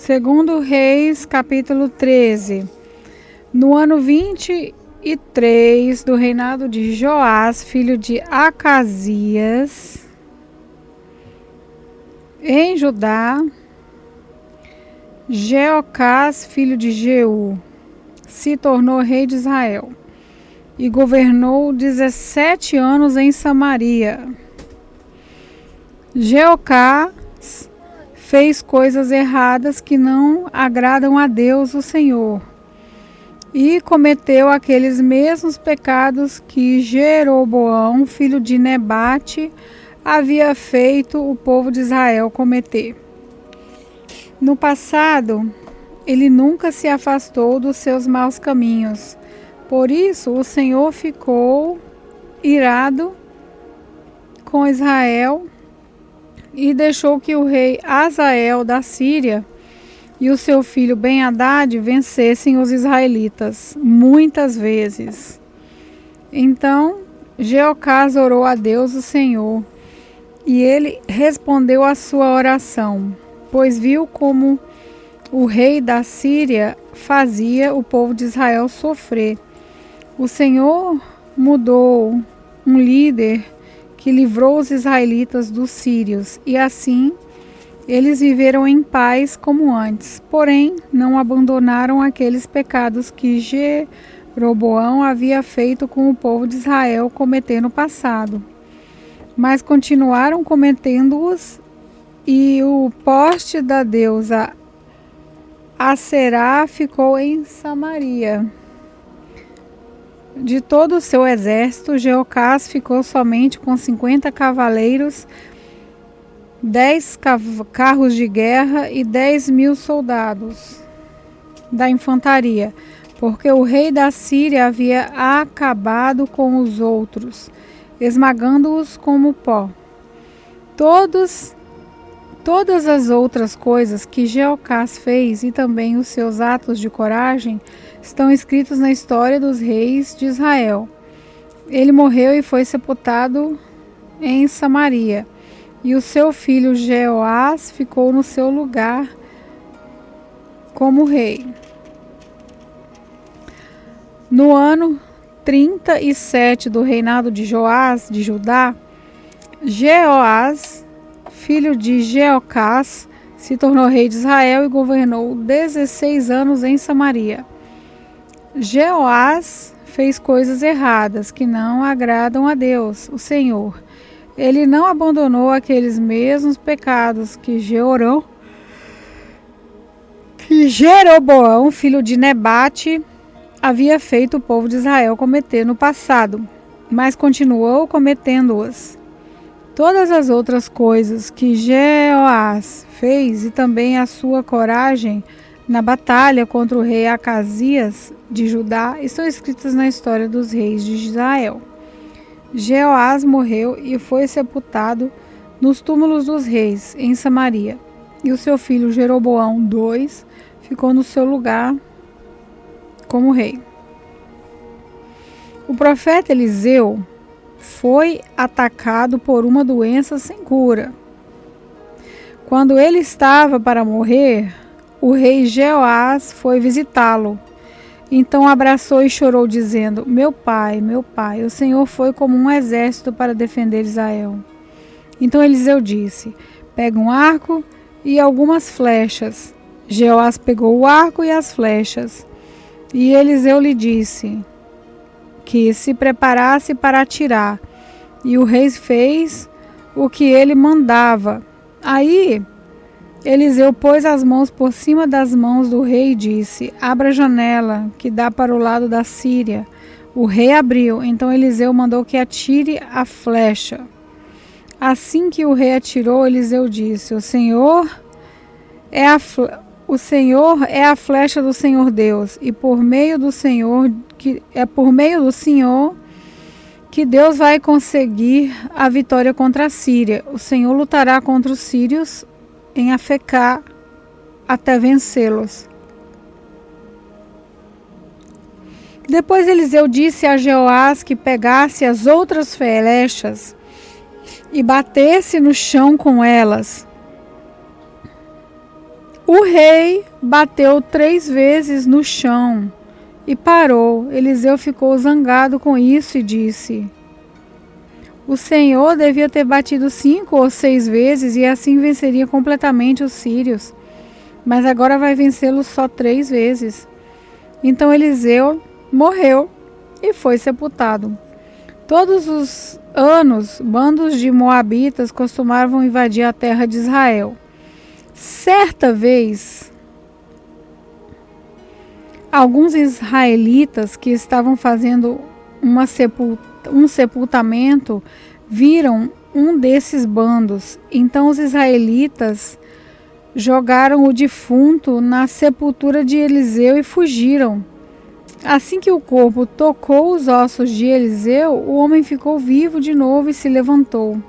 Segundo Reis, capítulo 13. No ano 23 do reinado de Joás, filho de Acasias, em Judá, Jeocás, filho de Jeú, se tornou rei de Israel e governou 17 anos em Samaria. Jeocás fez coisas erradas que não agradam a Deus, o Senhor, e cometeu aqueles mesmos pecados que Jeroboão, filho de Nebate, havia feito o povo de Israel cometer. No passado, ele nunca se afastou dos seus maus caminhos. Por isso, o Senhor ficou irado com Israel e deixou que o rei Azael da Síria e o seu filho Ben-Hadad vencessem os israelitas muitas vezes. Então, Jeocás orou a Deus, o Senhor, e ele respondeu à sua oração, pois viu como o rei da Síria fazia o povo de Israel sofrer. O Senhor mudou um líder que livrou os israelitas dos sírios, e assim eles viveram em paz como antes. Porém, não abandonaram aqueles pecados que Jeroboão havia feito com o povo de Israel cometer no passado, mas continuaram cometendo-os, e o poste da deusa Aserá ficou em Samaria. De todo o seu exército, Jeocás ficou somente com 50 cavaleiros, 10 carros de guerra e 10.000 soldados da infantaria, porque o rei da Síria havia acabado com os outros, esmagando-os como pó. Todas as outras coisas que Jeocás fez e também os seus atos de coragem estão escritos na história dos reis de Israel. Ele morreu e foi sepultado em Samaria, e o seu filho Jeoás ficou no seu lugar como rei. No ano 37 do reinado de Joás de Judá, Jeoás, filho de Jeocás, se tornou rei de Israel e governou 16 anos em Samaria. Jeoás fez coisas erradas que não agradam a Deus, o Senhor. Ele não abandonou aqueles mesmos pecados que Jeroboão, filho de Nebate, havia feito o povo de Israel cometer no passado, mas continuou cometendo-os. Todas as outras coisas que Jeoás fez e também a sua coragem na batalha contra o rei Acasias de Judá estão escritas na história dos reis de Israel. Jeoás morreu e foi sepultado nos túmulos dos reis em Samaria, e o seu filho Jeroboão II ficou no seu lugar como rei. O profeta Eliseu foi atacado por uma doença sem cura. Quando ele estava para morrer, o rei Jeoás foi visitá-lo. Então abraçou e chorou, dizendo: meu pai, o Senhor foi como um exército para defender Israel. Então Eliseu disse: pega um arco e algumas flechas. Jeoás pegou o arco e as flechas. E Eliseu lhe disse que se preparasse para atirar. E o rei fez o que ele mandava. Aí Eliseu pôs as mãos por cima das mãos do rei e disse: abra a janela que dá para o lado da Síria. O rei abriu. Então Eliseu mandou que atire a flecha. Assim que o rei atirou, Eliseu disse: O Senhor é a flecha do Senhor Deus, e por meio do Senhor que Deus vai conseguir a vitória contra a Síria. O Senhor lutará contra os sírios em Afecá até vencê-los. Depois Eliseu disse a Jeoás que pegasse as outras flechas e batesse no chão com elas. O rei bateu 3 vezes no chão e parou. Eliseu ficou zangado com isso e disse: o Senhor devia ter batido 5 ou 6 vezes e assim venceria completamente os sírios. Mas agora vai vencê-los só 3 vezes. Então Eliseu morreu e foi sepultado. Todos os anos, bandos de moabitas costumavam invadir a terra de Israel. Certa vez, alguns israelitas que estavam fazendo um sepultamento viram um desses bandos. Então os israelitas jogaram o defunto na sepultura de Eliseu e fugiram. Assim que o corpo tocou os ossos de Eliseu, o homem ficou vivo de novo e se levantou.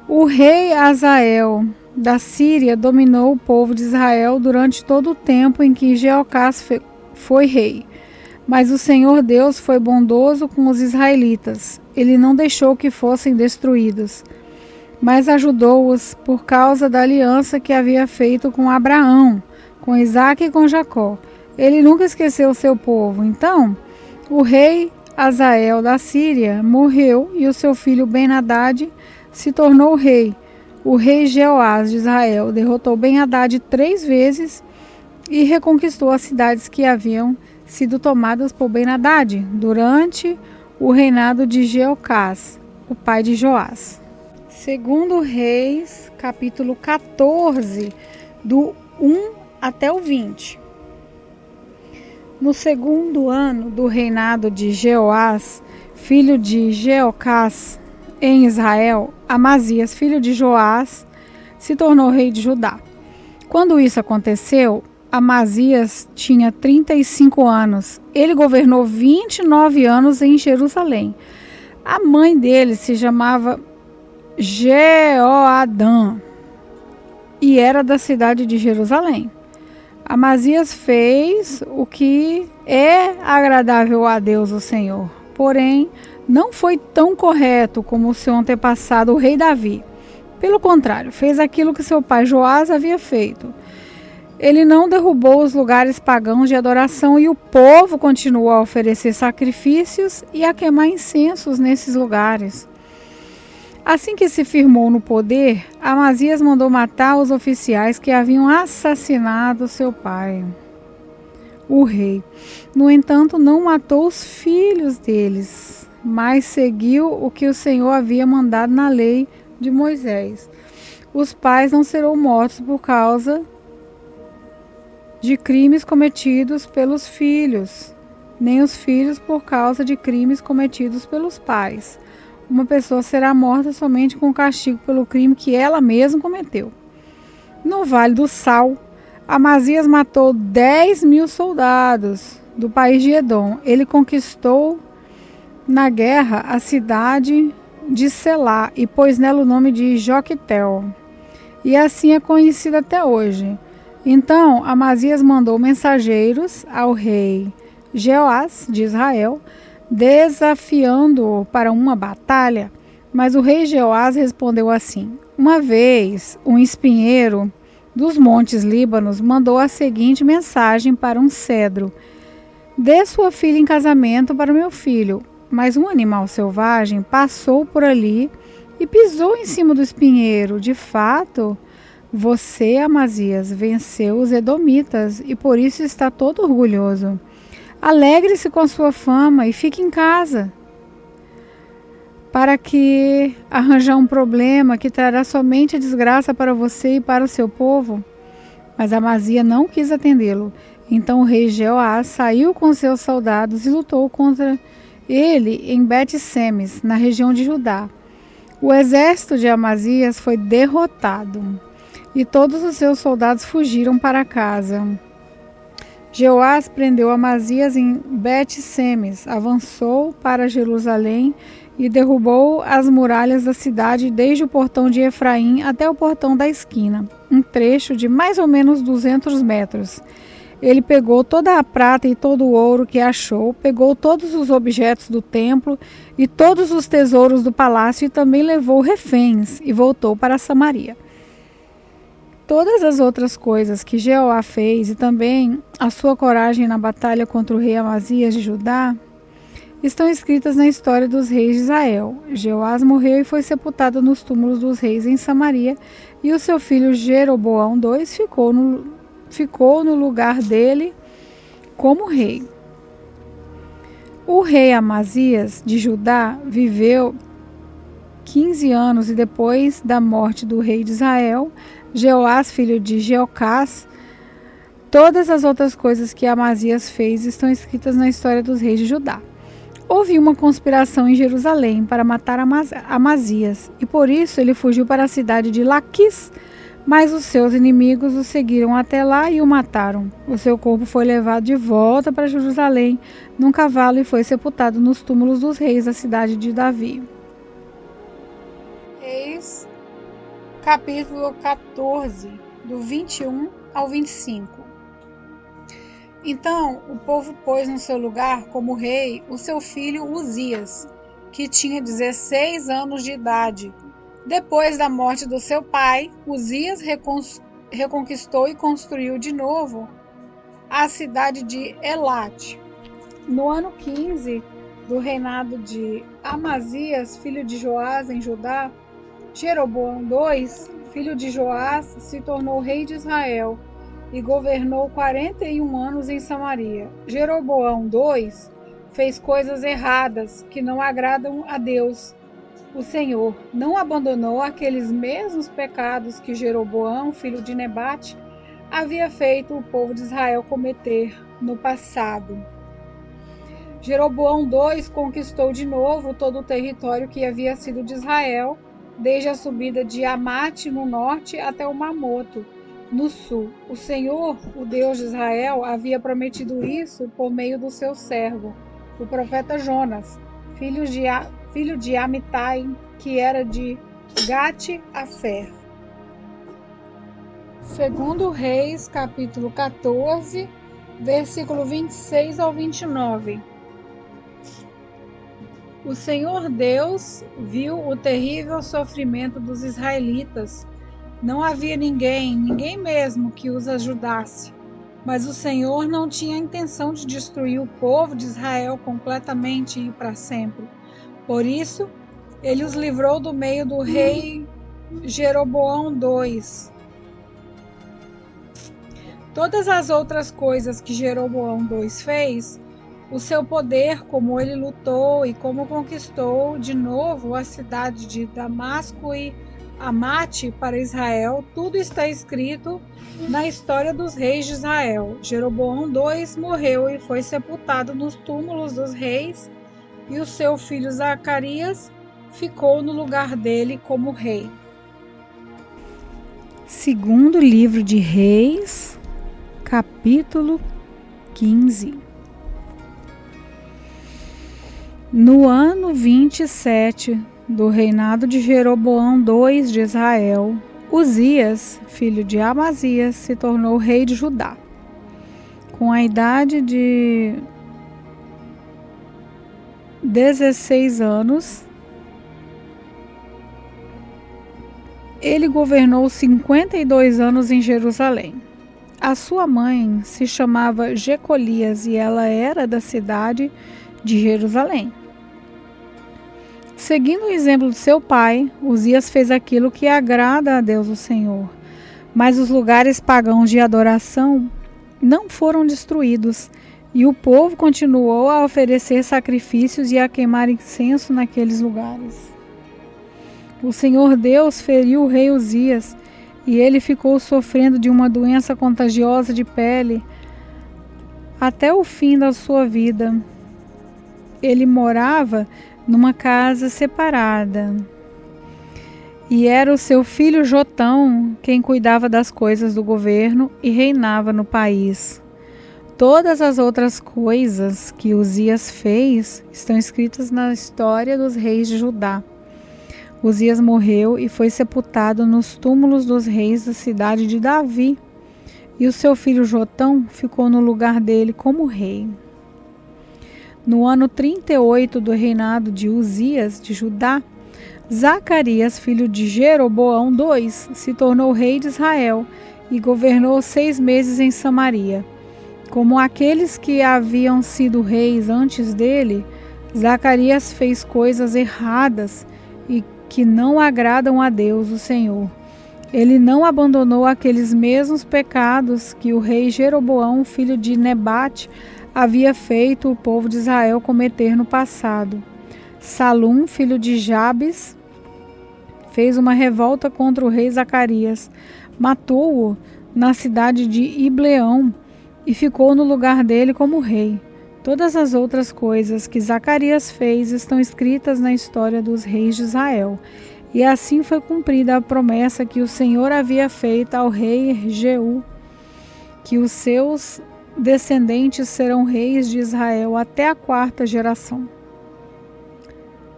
O rei Hazael da Síria dominou o povo de Israel durante todo o tempo em que Jeocás foi rei. Mas o Senhor Deus foi bondoso com os israelitas. Ele não deixou que fossem destruídos, mas ajudou-os por causa da aliança que havia feito com Abraão, com Isaque e com Jacó. Ele nunca esqueceu o seu povo. Então, o rei Hazael da Síria morreu e o seu filho Ben-Hadad se tornou rei. O rei Jeoás de Israel derrotou Ben-Hadad 3 vezes e reconquistou as cidades que haviam sido tomadas por Ben-Hadad durante o reinado de Jeocás, o pai de Joás. Segundo Reis, capítulo 14, do 1 até o 20. No segundo ano do reinado de Jeoás, filho de Jeocás, em Israel, Amazias, filho de Joás, se tornou rei de Judá. Quando isso aconteceu, Amazias tinha 35 anos. Ele governou 29 anos em Jerusalém. A mãe dele se chamava Jeoadã e era da cidade de Jerusalém. Amazias fez o que é agradável a Deus, o Senhor. Porém, não foi tão correto como o seu antepassado, o rei Davi. Pelo contrário, fez aquilo que seu pai Joás havia feito. Ele não derrubou os lugares pagãos de adoração e o povo continuou a oferecer sacrifícios e a queimar incensos nesses lugares. Assim que se firmou no poder, Amazias mandou matar os oficiais que haviam assassinado seu pai, o rei. No entanto, não matou os filhos deles, mas seguiu o que o Senhor havia mandado na lei de Moisés. Os pais não serão mortos por causa de crimes cometidos pelos filhos, nem os filhos por causa de crimes cometidos pelos pais. Uma pessoa será morta somente com castigo pelo crime que ela mesma cometeu. No Vale do Sal, Amazias matou 10.000 soldados do país de Edom. Ele conquistou na guerra a cidade de Selá e pôs nela o nome de Joquetel. E assim é conhecida até hoje. Então Amazias mandou mensageiros ao rei Jeoás de Israel, desafiando-o para uma batalha. Mas o rei Jeoás respondeu assim: uma vez, um espinheiro dos montes Líbanos mandou a seguinte mensagem para um cedro: dê sua filha em casamento para meu filho. Mas um animal selvagem passou por ali e pisou em cima do espinheiro. De fato, você, Amazias, venceu os edomitas e por isso está todo orgulhoso. Alegre-se com sua fama e fique em casa, para que arranjar um problema que trará somente desgraça para você e para o seu povo. Mas Amazias não quis atendê-lo. Então o rei Jeoás saiu com seus soldados e lutou contra ele em Bet-Semes, na região de Judá. O exército de Amazias foi derrotado e todos os seus soldados fugiram para casa. Jeoás prendeu Amazias em Bet-Semes, avançou para Jerusalém e derrubou as muralhas da cidade desde o portão de Efraim até o portão da esquina, um trecho de mais ou menos 200 metros. Ele pegou toda a prata e todo o ouro que achou, pegou todos os objetos do templo e todos os tesouros do palácio e também levou reféns e voltou para Samaria. Todas as outras coisas que Jeová fez e também a sua coragem na batalha contra o rei Amazias de Judá estão escritas na história dos reis de Israel. Jeoás morreu e foi sepultado nos túmulos dos reis em Samaria, e o seu filho Jeroboão II ficou no lugar dele como rei. O rei Amazias de Judá viveu 15 anos e depois da morte do rei de Israel, Jeoás, filho de Jeocás, todas as outras coisas que Amazias fez estão escritas na história dos reis de Judá. Houve uma conspiração em Jerusalém para matar Amazias, e por isso ele fugiu para a cidade de Laquis, mas os seus inimigos o seguiram até lá e o mataram. O seu corpo foi levado de volta para Jerusalém num cavalo e foi sepultado nos túmulos dos reis da cidade de Davi. Reis, capítulo 14, do 21 ao 25. Então o povo pôs no seu lugar como rei o seu filho Uzias, que tinha 16 anos de idade. Depois da morte do seu pai, Uzias reconquistou e construiu de novo a cidade de Elate. No ano 15 do reinado de Amazias, filho de Joás em Judá, Jeroboão II, filho de Joás, se tornou rei de Israel e governou 41 anos em Samaria. Jeroboão II fez coisas erradas que não agradam a Deus. O Senhor não abandonou aqueles mesmos pecados que Jeroboão, filho de Nebate, havia feito o povo de Israel cometer no passado. Jeroboão II conquistou de novo todo o território que havia sido de Israel, desde a subida de Amate no norte até o Mamoto no sul. O Senhor, o Deus de Israel, havia prometido isso por meio do seu servo, o profeta Jonas, filho de Amitai, que era de Gate-Afer. Segundo Reis, capítulo 14, versículo 26 ao 29. O Senhor Deus viu o terrível sofrimento dos israelitas. Não havia ninguém mesmo que os ajudasse. Mas o Senhor não tinha a intenção de destruir o povo de Israel completamente e para sempre. Por isso, ele os livrou do meio do rei Jeroboão II. Todas as outras coisas que Jeroboão II fez, o seu poder, como ele lutou e como conquistou de novo a cidade de Damasco e Amate para Israel, tudo está escrito na história dos reis de Israel. Jeroboão II morreu e foi sepultado nos túmulos dos reis, e o seu filho Zacarias ficou no lugar dele como rei. Segundo livro de Reis, capítulo 15. No ano 27 do reinado de Jeroboão II de Israel, Uzias, filho de Amazias, se tornou rei de Judá. Com a idade de 16 anos, ele governou 52 anos em Jerusalém. A sua mãe se chamava Jecolias e ela era da cidade de Jerusalém. Seguindo o exemplo de seu pai, Uzias fez aquilo que agrada a Deus o Senhor. Mas os lugares pagãos de adoração não foram destruídos, e o povo continuou a oferecer sacrifícios e a queimar incenso naqueles lugares. O Senhor Deus feriu o rei Uzias, e ele ficou sofrendo de uma doença contagiosa de pele até o fim da sua vida. Ele morava numa casa separada, e era o seu filho Jotão quem cuidava das coisas do governo e reinava no país. Todas as outras coisas que Uzias fez estão escritas na história dos reis de Judá. Uzias morreu e foi sepultado nos túmulos dos reis da cidade de Davi, e o seu filho Jotão ficou no lugar dele como rei. No ano 38 do reinado de Uzias de Judá, Zacarias, filho de Jeroboão II, se tornou rei de Israel e governou 6 meses em Samaria. Como aqueles que haviam sido reis antes dele, Zacarias fez coisas erradas e que não agradam a Deus, o Senhor. Ele não abandonou aqueles mesmos pecados que o rei Jeroboão, filho de Nebate, havia feito o povo de Israel cometer no passado. Salum, filho de Jabes, fez uma revolta contra o rei Zacarias, matou-o na cidade de Ibleão e ficou no lugar dele como rei. Todas as outras coisas que Zacarias fez estão escritas na história dos reis de Israel. E assim foi cumprida a promessa que o Senhor havia feita ao rei Jeú, que os seus descendentes serão reis de Israel até a 4ª geração.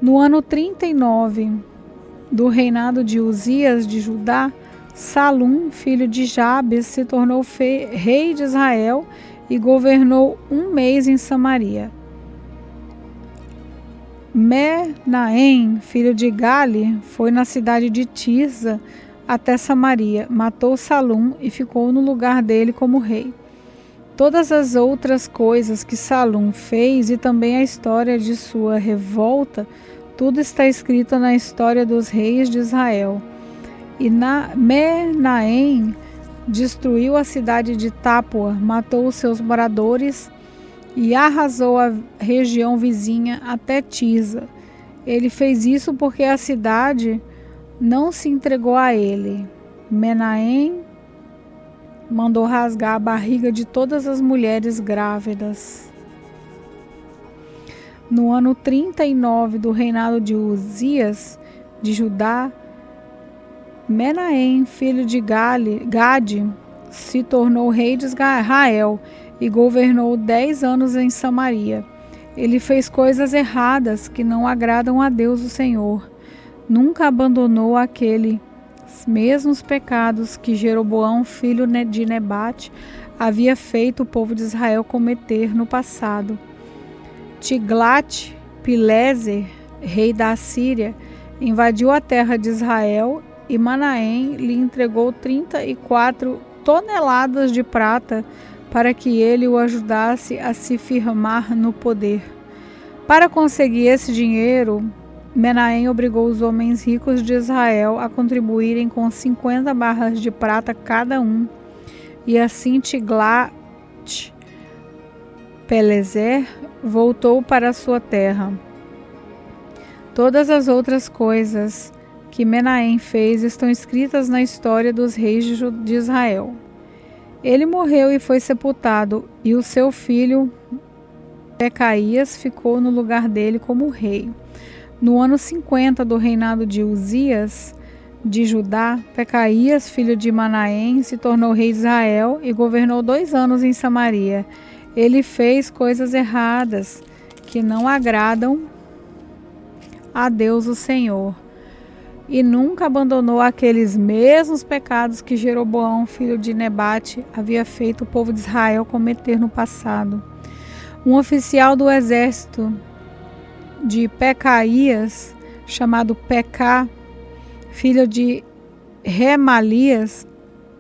No ano 39 do reinado de Uzias de Judá, Salum, filho de Jabes, se tornou rei de Israel e governou 1 mês em Samaria. Menahem, filho de Gali, foi na cidade de Tirza até Samaria, matou Salum e ficou no lugar dele como rei. Todas as outras coisas que Salum fez e também a história de sua revolta, tudo está escrito na história dos reis de Israel. E Menahem destruiu a cidade de Tápua, matou os seus moradores e arrasou a região vizinha até Tirza. Ele fez isso porque a cidade não se entregou a ele. Menahem mandou rasgar a barriga de todas as mulheres grávidas. No ano 39 do reinado de Uzias de Judá, Menahem, filho de Gade, se tornou rei de Israel e governou 10 anos em Samaria. Ele fez coisas erradas que não agradam a Deus, o Senhor. Nunca abandonou aqueles mesmos pecados que Jeroboão, filho de Nebate, havia feito o povo de Israel cometer no passado. Tiglat-Pileser, rei da Assíria, invadiu a terra de Israel e Menahem lhe entregou 34 toneladas de prata para que ele o ajudasse a se firmar no poder. Para conseguir esse dinheiro, Menahem obrigou os homens ricos de Israel a contribuírem com 50 barras de prata cada um, e assim Tiglat-Pileser voltou para sua terra. Todas as outras coisas que Menahem fez estão escritas na história dos reis de Israel. Ele morreu e foi sepultado, e o seu filho Pecaías ficou no lugar dele como rei. No ano 50 do reinado de Uzias de Judá, Pecaías, filho de Menahem, se tornou rei de Israel e governou 2 anos em Samaria. Ele fez coisas erradas que não agradam a Deus, o Senhor, e nunca abandonou aqueles mesmos pecados que Jeroboão, filho de Nebate, havia feito o povo de Israel cometer no passado. Um oficial do exército de Pecaías, chamado Pecá, filho de Remalias,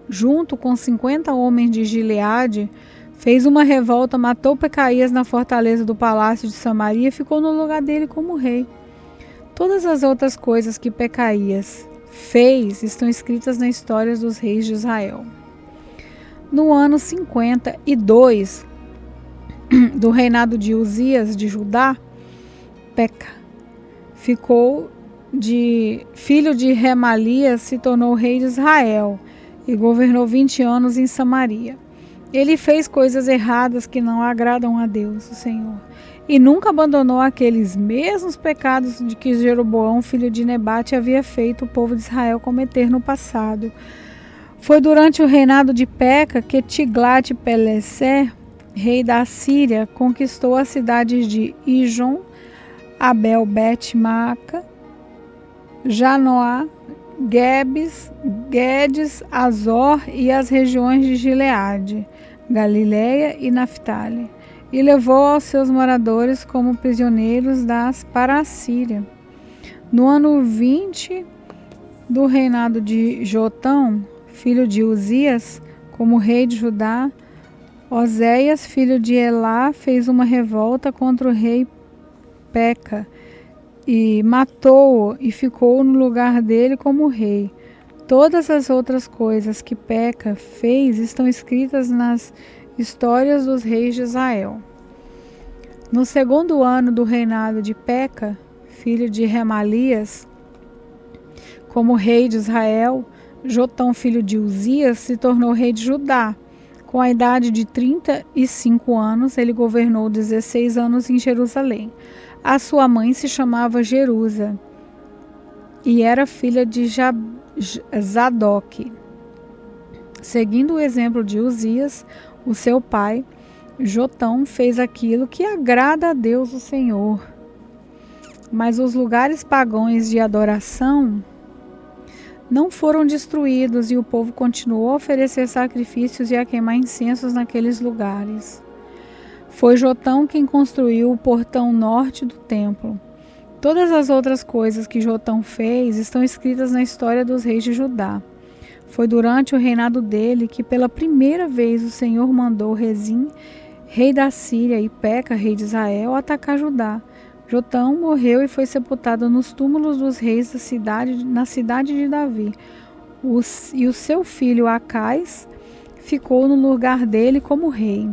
junto com 50 homens de Gileade, fez uma revolta, matou Pecaías na fortaleza do palácio de Samaria e ficou no lugar dele como rei. Todas as outras coisas que Pecaías fez estão escritas na história dos reis de Israel. No ano 52 do reinado de Uzias de Judá, Peca filho de Remalias, se tornou rei de Israel e governou 20 anos em Samaria. Ele fez coisas erradas que não agradam a Deus, o Senhor, e nunca abandonou aqueles mesmos pecados de que Jeroboão, filho de Nebate, havia feito o povo de Israel cometer no passado. Foi durante o reinado de Peca que Tiglat-Pileser, rei da Assíria, conquistou as cidades de Ijon, Abel-Bet-Maaca, Janoá, Guedes, Azor e as regiões de Gileade, Galileia e Naftali, e levou aos seus moradores como prisioneiros para a Síria. No ano 20 do reinado de Jotão, filho de Uzias, como rei de Judá, Oséias, filho de Elá, fez uma revolta contra o rei Peca e matou-o e ficou no lugar dele como rei. Todas as outras coisas que Peca fez estão escritas nas histórias dos reis de Israel. No segundo ano do reinado de Peca, filho de Remalias, como rei de Israel, Jotão, filho de Uzias, se tornou rei de Judá. Com a idade de 35 anos, ele governou 16 anos em Jerusalém. A sua mãe se chamava Jerusa e era filha de Zadok. Seguindo o exemplo de Uzias, o seu pai, Jotão fez aquilo que agrada a Deus o Senhor. Mas os lugares pagãos de adoração não foram destruídos e o povo continuou a oferecer sacrifícios e a queimar incensos naqueles lugares. Foi Jotão quem construiu o portão norte do templo. Todas as outras coisas que Jotão fez estão escritas na história dos reis de Judá. Foi durante o reinado dele que pela primeira vez o Senhor mandou Rezim, rei da Síria, e Peca, rei de Israel, atacar Judá. Jotão morreu e foi sepultado nos túmulos dos reis da cidade, na cidade de Davi. E o seu filho Acais ficou no lugar dele como rei.